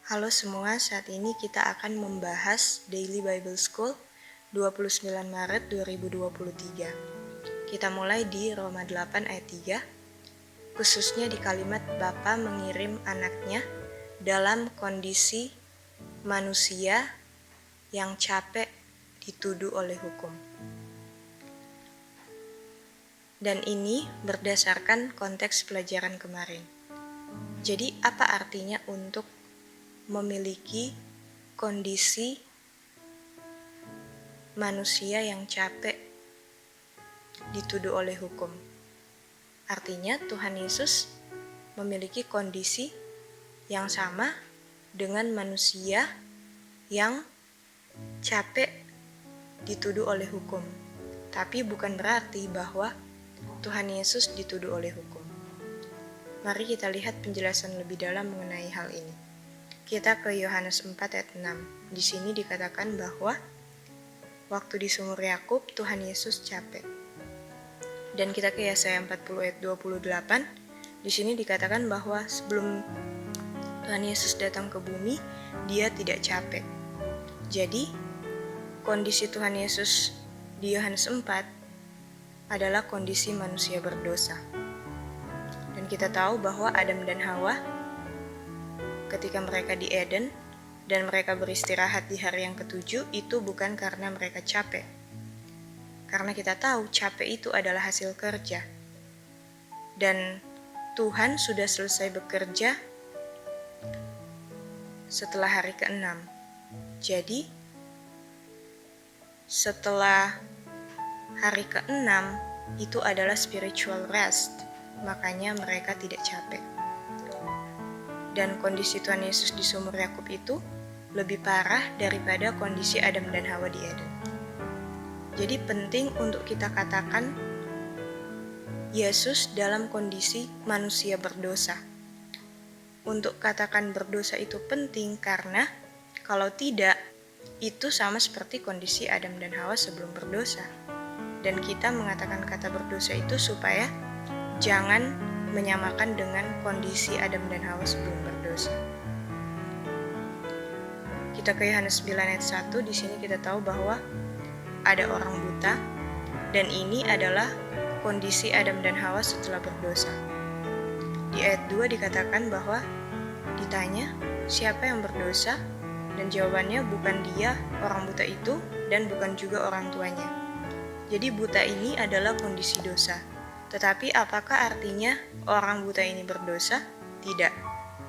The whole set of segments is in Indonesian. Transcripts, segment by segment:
Halo semua, saat ini kita akan membahas Daily Bible School 29 Maret 2023. Kita mulai di Roma 8 ayat 3, khususnya di kalimat Bapa mengirim anaknya dalam kondisi manusia yang capek dituduh oleh hukum. Dan ini berdasarkan konteks pelajaran kemarin. Jadi apa artinya untuk memiliki kondisi manusia yang capek dituduh oleh hukum? Artinya Tuhan Yesus memiliki kondisi yang sama dengan manusia yang capek dituduh oleh hukum. Tapi bukan berarti bahwa Tuhan Yesus dituduh oleh hukum. Mari kita lihat penjelasan lebih dalam mengenai hal ini. Kita ke Yohanes 4 ayat 6. Di sini dikatakan bahwa waktu di sumur Yakub Tuhan Yesus capek. Dan kita ke Yesaya 40 ayat 28. Di sini dikatakan bahwa sebelum Tuhan Yesus datang ke bumi, dia tidak capek. Jadi, kondisi Tuhan Yesus di Yohanes 4 adalah kondisi manusia berdosa. Dan kita tahu bahwa Adam dan Hawa ketika mereka di Eden dan mereka beristirahat di hari yang ketujuh, itu bukan karena mereka capek. Karena kita tahu capek itu adalah hasil kerja. Dan Tuhan sudah selesai bekerja setelah hari ke-6. Jadi, setelah hari ke-6 itu adalah spiritual rest. Makanya mereka tidak capek. Dan kondisi Tuhan Yesus di sumur Yakub itu lebih parah daripada kondisi Adam dan Hawa di Eden. Jadi penting untuk kita katakan Yesus dalam kondisi manusia berdosa. Untuk katakan berdosa itu penting karena kalau tidak, itu sama seperti kondisi Adam dan Hawa sebelum berdosa. Dan kita mengatakan kata berdosa itu supaya jangan menyamakan dengan kondisi Adam dan Hawa sebelum berdosa. Kita ke Yohanes 9 ayat 1, di sini kita tahu bahwa ada orang buta dan ini adalah kondisi Adam dan Hawa setelah berdosa. Di ayat 2 dikatakan bahwa ditanya siapa yang berdosa, dan jawabannya bukan dia orang buta itu dan bukan juga orang tuanya. Jadi buta ini adalah kondisi dosa. Tetapi apakah artinya orang buta ini berdosa? Tidak.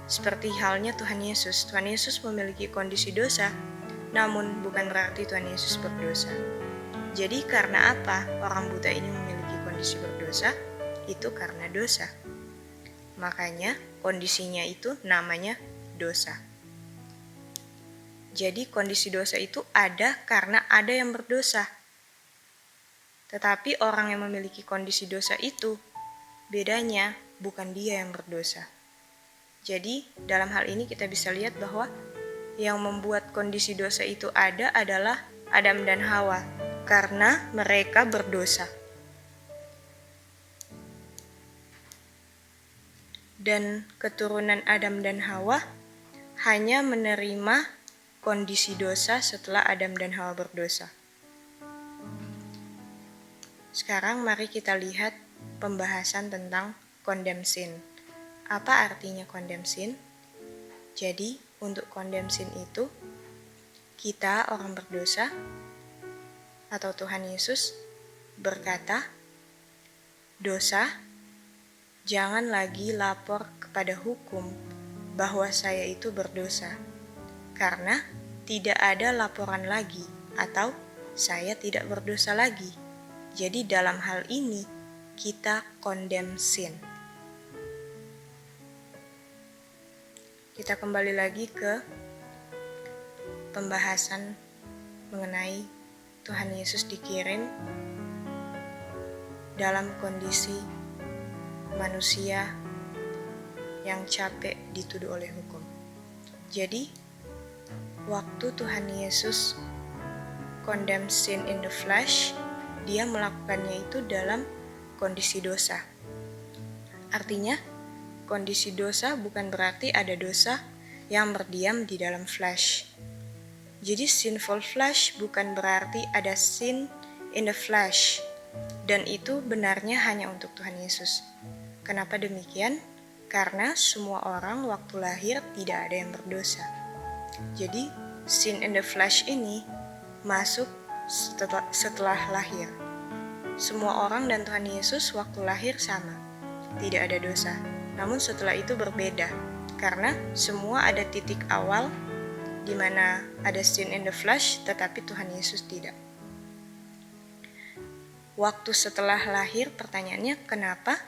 Seperti halnya Tuhan Yesus. Tuhan Yesus memiliki kondisi dosa, namun bukan berarti Tuhan Yesus berdosa. Jadi karena apa orang buta ini memiliki kondisi berdosa? Itu karena dosa. Makanya kondisinya itu namanya dosa. Jadi kondisi dosa itu ada karena ada yang berdosa. Tetapi orang yang memiliki kondisi dosa itu, bedanya bukan dia yang berdosa. Jadi dalam hal ini kita bisa lihat bahwa yang membuat kondisi dosa itu ada adalah Adam dan Hawa, karena mereka berdosa. Dan keturunan Adam dan Hawa hanya menerima kondisi dosa setelah Adam dan Hawa berdosa. Sekarang mari kita lihat pembahasan tentang condemned sin. Apa artinya condemned sin? Jadi, untuk condemned sin itu, kita orang berdosa atau Tuhan Yesus berkata, dosa, jangan lagi lapor kepada hukum bahwa saya itu berdosa, karena tidak ada laporan lagi atau saya tidak berdosa lagi. Jadi dalam hal ini kita condemn sin. Kita kembali lagi ke pembahasan mengenai Tuhan Yesus dikirim dalam kondisi manusia yang capek dituduh oleh hukum. Jadi waktu Tuhan Yesus condemn sin in the flesh, dia melakukannya itu dalam kondisi dosa. Artinya, kondisi dosa bukan berarti ada dosa yang berdiam di dalam flesh. Jadi sinful flesh bukan berarti ada sin in the flesh, dan itu benarnya hanya untuk Tuhan Yesus. Kenapa demikian? Karena semua orang waktu lahir tidak ada yang berdosa. Jadi sin in the flesh ini masuk setelah lahir. Semua orang dan Tuhan Yesus waktu lahir sama, tidak ada dosa. Namun setelah itu berbeda, karena semua ada titik awal di mana ada sin in the flesh, tetapi Tuhan Yesus tidak. Waktu setelah lahir, pertanyaannya kenapa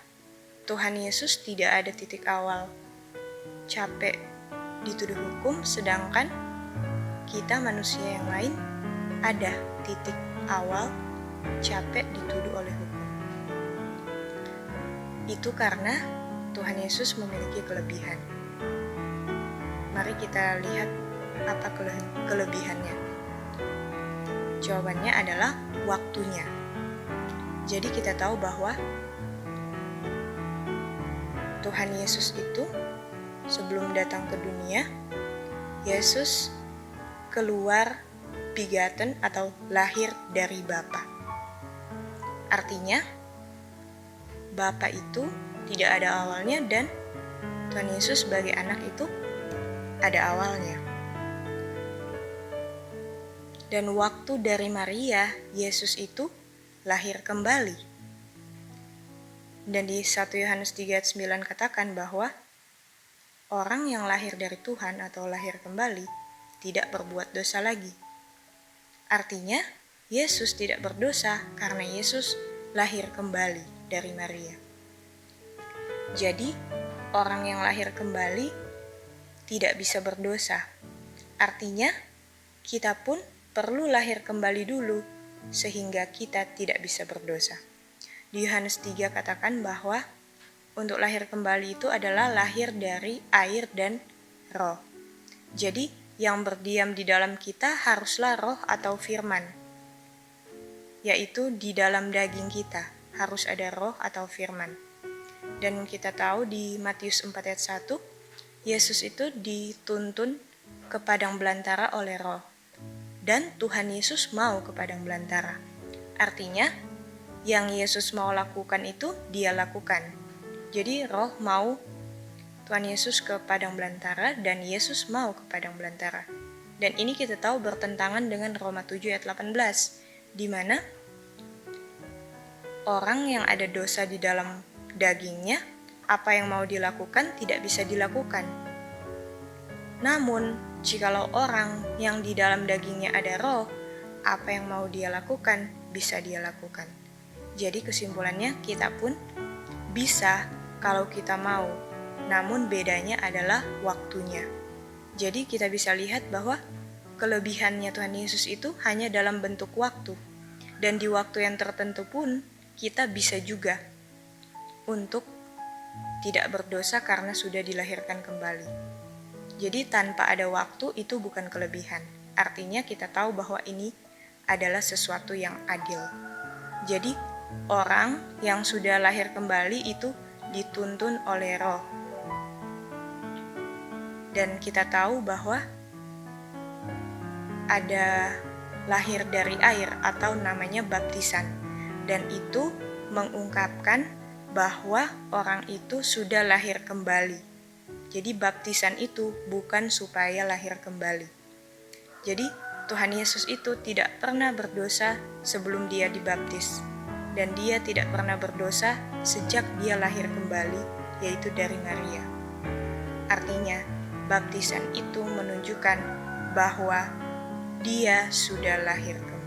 Tuhan Yesus tidak ada titik awal capek dituduh hukum, sedangkan kita manusia yang lain ada titik awal capek dituduh oleh hukum. Itu karena Tuhan Yesus memiliki kelebihan. Mari kita lihat apa kelebihannya. Jawabannya adalah waktunya. Jadi kita tahu bahwa Tuhan Yesus itu sebelum datang ke dunia, Yesus keluar begotten atau lahir dari Bapa. Artinya, Bapa itu tidak ada awalnya dan Tuhan Yesus sebagai anak itu ada awalnya. Dan waktu dari Maria, Yesus itu lahir kembali. Dan di 1 Yohanes 3 ayat 9 katakan bahwa orang yang lahir dari Tuhan atau lahir kembali tidak berbuat dosa lagi. Artinya, Yesus tidak berdosa karena Yesus lahir kembali dari Maria. Jadi, orang yang lahir kembali tidak bisa berdosa. Artinya, kita pun perlu lahir kembali dulu sehingga kita tidak bisa berdosa. Di Yohanes 3 katakan bahwa untuk lahir kembali itu adalah lahir dari air dan roh. Jadi, yang berdiam di dalam kita haruslah roh atau firman, yaitu di dalam daging kita harus ada roh atau firman. Dan kita tahu di Matius 4 ayat 1, Yesus itu dituntun ke padang belantara oleh roh. Dan Tuhan Yesus mau ke padang belantara. Artinya, yang Yesus mau lakukan itu dia lakukan. Jadi roh mau Tuhan Yesus ke padang belantara dan Yesus mau ke padang belantara. Dan ini kita tahu bertentangan dengan Roma 7 ayat 18, di mana orang yang ada dosa di dalam dagingnya, apa yang mau dilakukan tidak bisa dilakukan. Namun, jikalau orang yang di dalam dagingnya ada roh, apa yang mau dia lakukan bisa dia lakukan. Jadi kesimpulannya kita pun bisa kalau kita mau, namun bedanya adalah waktunya. Jadi kita bisa lihat bahwa kelebihannya Tuhan Yesus itu hanya dalam bentuk waktu. Dan di waktu yang tertentu pun kita bisa juga untuk tidak berdosa karena sudah dilahirkan kembali. Jadi tanpa ada waktu itu bukan kelebihan. Artinya kita tahu bahwa ini adalah sesuatu yang adil. Jadi orang yang sudah lahir kembali itu dituntun oleh roh. Dan kita tahu bahwa ada lahir dari air atau namanya baptisan. Dan itu mengungkapkan bahwa orang itu sudah lahir kembali. Jadi baptisan itu bukan supaya lahir kembali. Jadi Tuhan Yesus itu tidak pernah berdosa sebelum dia dibaptis. Dan dia tidak pernah berdosa sejak dia lahir kembali, yaitu dari Maria. Artinya, baptisan itu menunjukkan bahwa dia sudah lahir kembali.